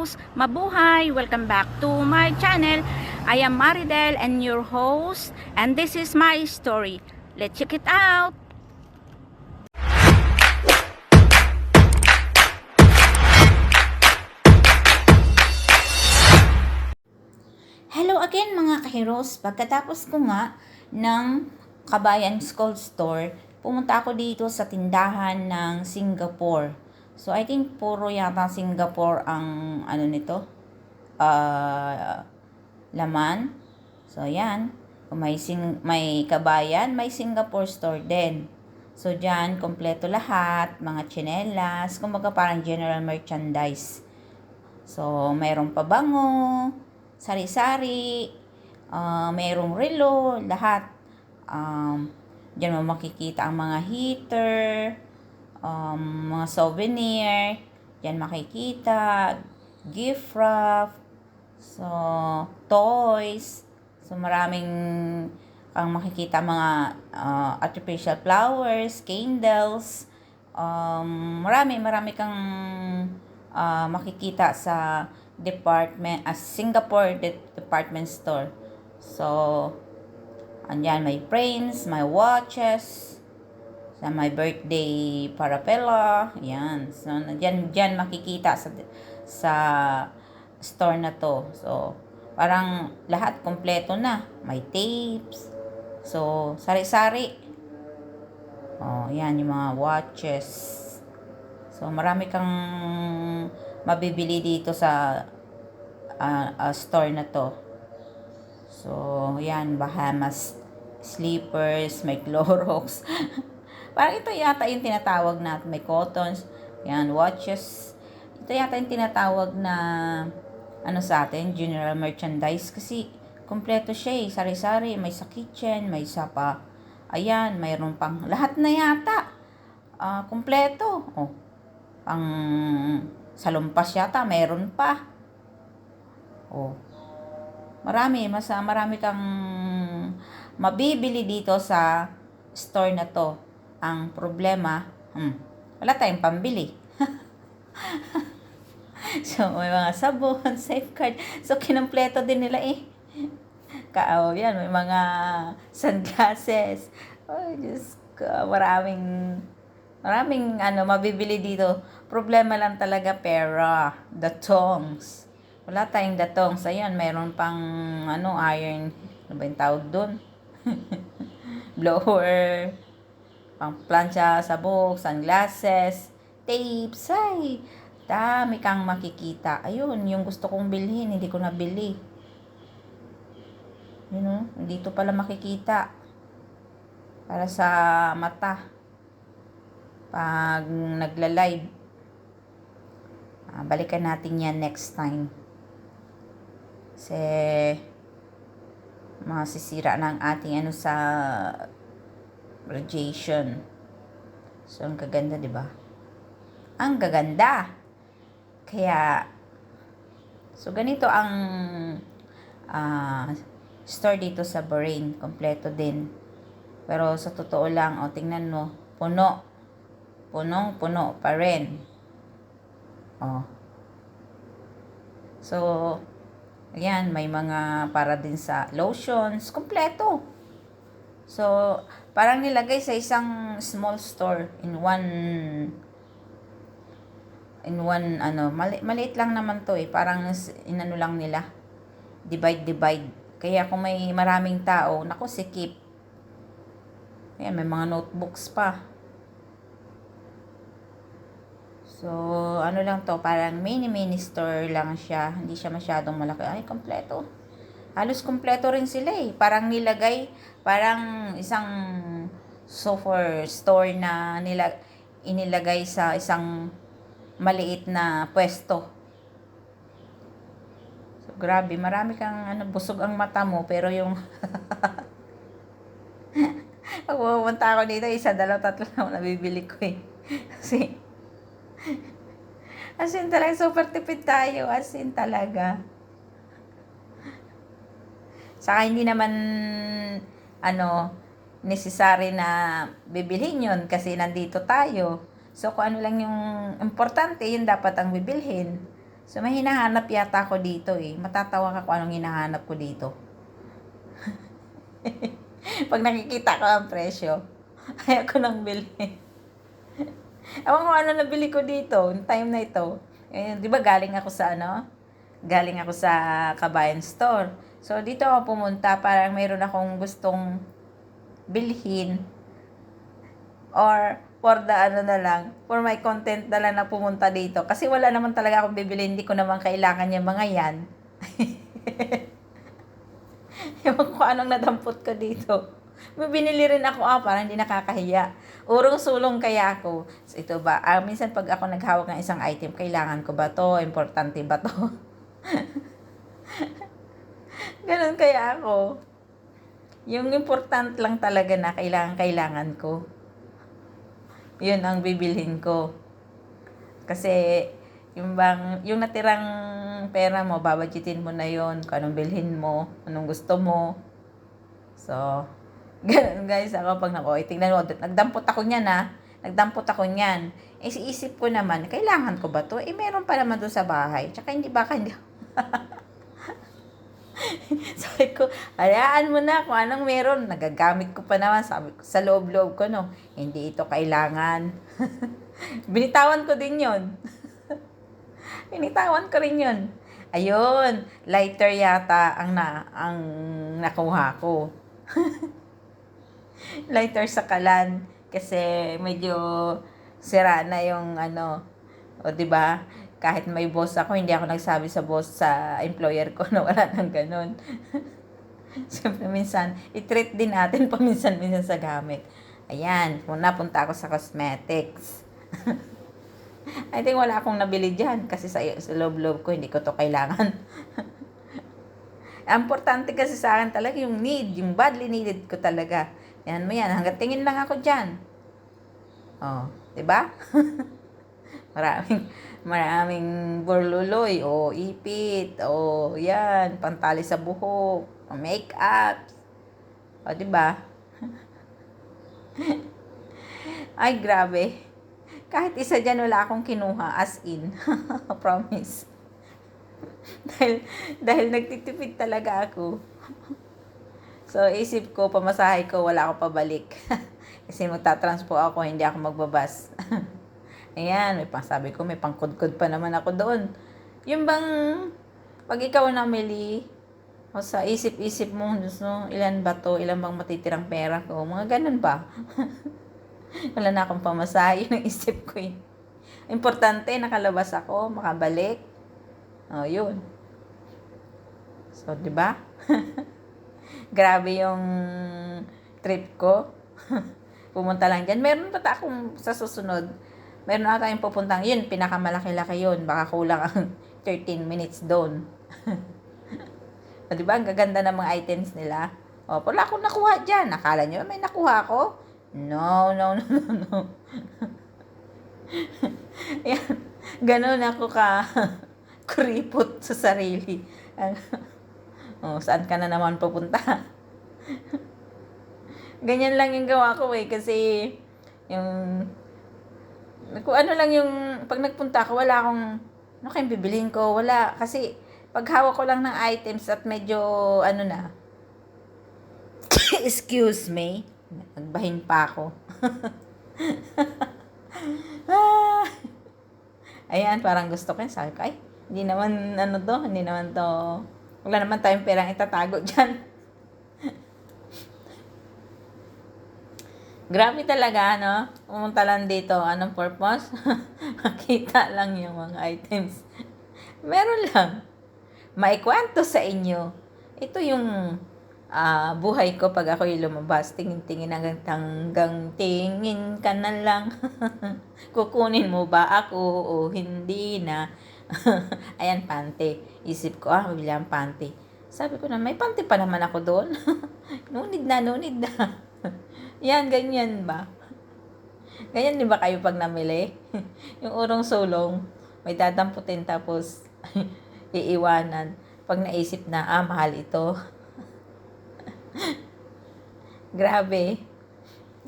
Kahiros, mabuhay! Welcome back to my channel. I am Maridel and your host, and this is my story. Let's check it out! Hello again mga kahiros. Pagkatapos ko nga ng Kabayan School Store, pumunta ako dito sa tindahan ng Singapore. So, I think puro yata Singapore ang nito, laman. So, yan. Kung may Kabayan, may Singapore store din. So, dyan, kompleto lahat, mga tsinelas, kumbaga parang general merchandise. So, mayroong pabango, sari-sari, mayroong relo, lahat. Diyan mo makikita ang mga heater, mga souvenir, diyan makikita, gift wrap, so, toys, so maraming kang makikita mga artificial flowers, candles, marami kang makikita sa Singapore department store. So, andyan may frames, may watches, sa my birthday parapella, yan. So, dyan makikita sa store na to. So, parang lahat kompleto na. May tapes. So, sari-sari. Oh, yan yung mga watches. So, marami kang mabibili dito sa store na to. So, yan, Bahamas slippers, may Clorox. Parang ito yata yung tinatawag na may cottons, yan, watches. Ito yata yung tinatawag na sa atin, general merchandise kasi kompleto siya eh, sari-sari, may sa kitchen, may sa pa. Ayan, mayroon pang lahat na yata. Kompleto. Oh. Pang salumpas yata, mayroon pa. Oh. Marami kang mabibili dito sa store na to. Ang problema, wala tayong pambili. So, may mga sabon, safeguard. So, kinumpleto din nila eh. Yan, may mga sunglasses. Oh, Diyos ko, maraming mabibili dito. Problema lang talaga pera. Datongs. Wala tayong datongs. Ayun, mayroon pang iron. Ano ba yung tawag doon? Blower. Pang plancha, sabog, sunglasses, tapes. Ay, dami kang makikita. Ayun, yung gusto kong bilhin, hindi ko nabili. Dito pala makikita. Para sa mata. Pag nagla-live. Balikan natin yan next time. Kasi masisira ng ating sa radiation. So, ang gaganda, di ba? Ang gaganda. Kaya, so, ganito ang store dito sa Bahrain. Kompleto din. Pero, sa totoo lang, tingnan mo, puno. Punong-puno pa rin. So, ayan, may mga para din sa lotions. Kompleto. So, parang nilagay sa isang small store in one maliit lang naman to eh. Parang lang nila. Divide. Kaya kung may maraming tao, naku, sikip. Ayan, may mga notebooks pa. So, lang to, parang mini store lang siya. Hindi siya masyadong malaki. Ay, kompleto. Halos kompleto rin sila eh. Parang nilagay, parang isang software store na inilagay sa isang maliit na pwesto. So, grabe, marami kang busog ang mata mo, pero yung pag pumunta ako dito, 1, 2, 3 na nabibili ko eh. Kasi, as in talaga, super tipid tayo. As in talaga. Saka hindi naman, necessary na bibilhin yun kasi nandito tayo. So, kung ano lang yung importante, yun dapat ang bibilhin. So, may hinahanap yata ako dito eh. Matatawa ka kung anong hinahanap ko dito. Pag nakikita ko ang presyo, ayaw ko nang bilhin. Ewan ko ano nabili ko dito, yung time na ito. Eh, di ba galing ako sa Galing ako sa Kabayan Store. So, dito ako pumunta, parang mayroon akong gustong bilhin. Or, for the na lang, for my content na lang na pumunta dito. Kasi wala naman talaga akong bibili, hindi ko naman kailangan yung mga yan. Ewan ko anong nadampot ko dito. May binili rin ako, parang hindi nakakahiya. Urong sulong kaya ako. So, ito ba? Minsan pag ako naghawak ng isang item, kailangan ko ba to? Importante ba to? Ganun kaya ako. Yung important lang talaga na kailangan ko. Yun ang bibilhin ko. Kasi, yung natirang pera mo, babadgetin mo na yon kung anong bilhin mo, anong gusto mo. So, ganun guys, ako pag tingnan mo, nagdampot ako niyan Nagdampot ako niyan. Eh, isip ko naman, kailangan ko ba to? Eh, meron pa naman doon sa bahay. Tsaka hindi. Sabi ko, hayaan mo na kung anong meron. Nagagamit ko pa naman. Sabi ko, sa loob-loob ko, no, hindi ito kailangan. Binitawan ko din yon. Binitawan ko rin yon. Ayun, lighter yata ang nakuha ko. Lighter sa kalan. Kasi medyo sira na yung o di ba? Kahit may boss ako, hindi ako nagsabi sa boss, sa employer ko na wala nang ganun. Siyempre minsan, i-treat din natin paminsan-minsan sa gamit. Ayan, napunta ako sa cosmetics. I think wala akong nabili dyan kasi sa loob-loob ko, hindi ko to kailangan. Importante kasi sa akin talaga yung need, yung badly needed ko talaga. Yan mo yan, hanggang tingin lang ako dyan. Oh, diba? Maraming burluloy, ipit, yan, pantali sa buhok, make-up. O, diba? Ay, grabe. Kahit isa dyan, wala akong kinuha, as in. Promise. dahil nagtitipid talaga ako. So, isip ko, pamasahe ko, wala ako pabalik. Kasi magtatranspo ako, hindi ako magbabas. Ayan, sabi ko, may pangkudkod pa naman ako doon. Yung bang, pag ikaw namili, o sa isip-isip mo, ilan ba to, ilan bang matitirang pera ko, mga ganun ba? Wala na akong pamasahe, yung isip ko eh. Importante, nakalabas ako, makabalik. Yun. So, di ba? Grabe yung trip ko. Pumunta lang dyan. Meron pa akong sa susunod. Meron ata yung pupuntang yun. Pinakamalaki-laki yun. Baka kulang ang 13 minutes doon. Diba? Ang gaganda ng mga items nila. Wala akong nakuha dyan. Akala nyo may nakuha ako? No. Yan. Ganun ako kuripot sa sarili. Saan ka na naman pupunta? Ganyan lang yung gawa ko kasi kung ano lang yung pag nagpunta ako, wala akong kayong bibiliin ko, wala, kasi pag hawak ko lang ng items at medyo excuse me, nagbahin pa ako. Ayan, parang gusto ko yun, sabi ko, hindi naman wala naman tayong perang itatago dyan. Grabe talaga, pumunta lang dito. Anong purpose? Makita lang yung mga items. Meron lang. Maikwento sa inyo. Ito yung buhay ko pag ako'y lumabas. Tingin-tingin hanggang tingin ka na lang. Kukunin mo ba ako o hindi na? Ayan, panty. Isip ko, mabili ang panty. Sabi ko na, may panty pa naman ako doon. Nunid na. Yan, ganyan ba? Ganyan din ba kayo pag namili? Yung urong sulong, may dadamputin tapos iiwanan. Pag naisip na, mahal ito. Grabe.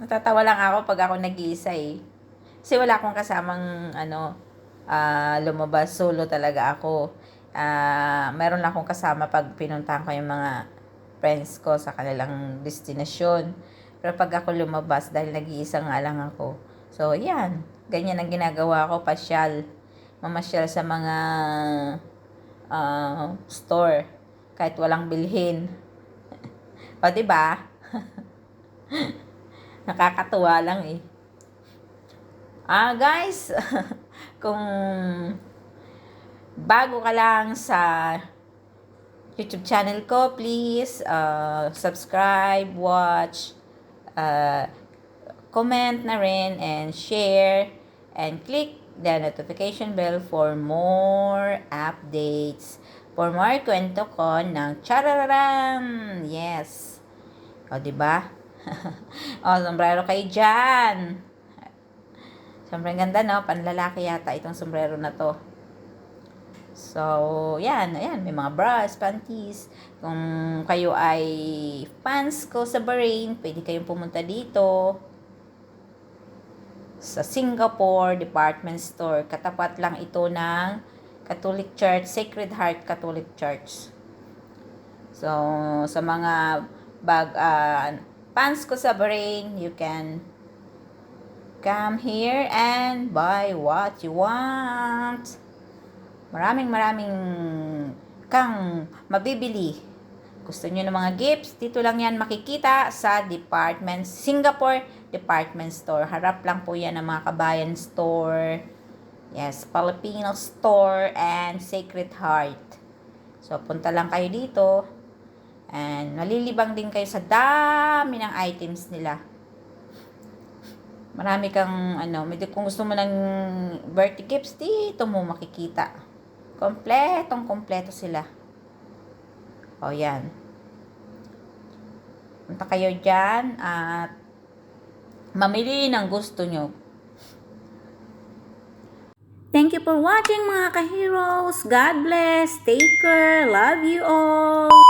Natatawa lang ako pag ako nag-iisa eh. Kasi wala akong kasamang lumabas. Solo talaga ako. Meron lang akong kasama pag pinuntahan ko yung mga friends ko sa kanilang destinasyon. Pero pag ako lumabas, dahil nag-iisa nga lang ako. So, yan. Ganyan ang ginagawa ko, pasyal. Mamasyal sa mga store. Kahit walang bilhin. O, diba? Nakakatuwa lang eh. Guys, kung bago ka lang sa YouTube channel ko, please subscribe, watch, comment na rin, and share, and click the notification bell for more updates, for more kwento ko ng Chararam! Yes! O, diba? O, sombrero kayo dyan! Sobrang ganda, no? Panlalaki yata itong sombrero na to. So, yan. Ayan, may mga bras, panties. Kung kayo ay fans ko sa Bahrain, pwede kayong pumunta dito sa Singapore Department Store. Katapat lang ito ng Catholic Church, Sacred Heart Catholic Church. So, sa mga fans ko sa Bahrain, you can come here and buy what you want. Maraming kang mabibili. Gusto nyo ng mga gifts? Dito lang yan makikita sa Singapore Department Store. Harap lang po yan ng mga Kabayan Store. Yes, Filipino Store and Sacred Heart. So, punta lang kayo dito. And malilibang din kayo sa dami ng items nila. Marami kang, kung gusto mo ng birthday gifts, dito mo makikita. Kompleto sila. O, yan. Punta kayo dyan at mamili ng gusto nyo. Thank you for watching, mga ka-heroes. God bless. Take care. Love you all.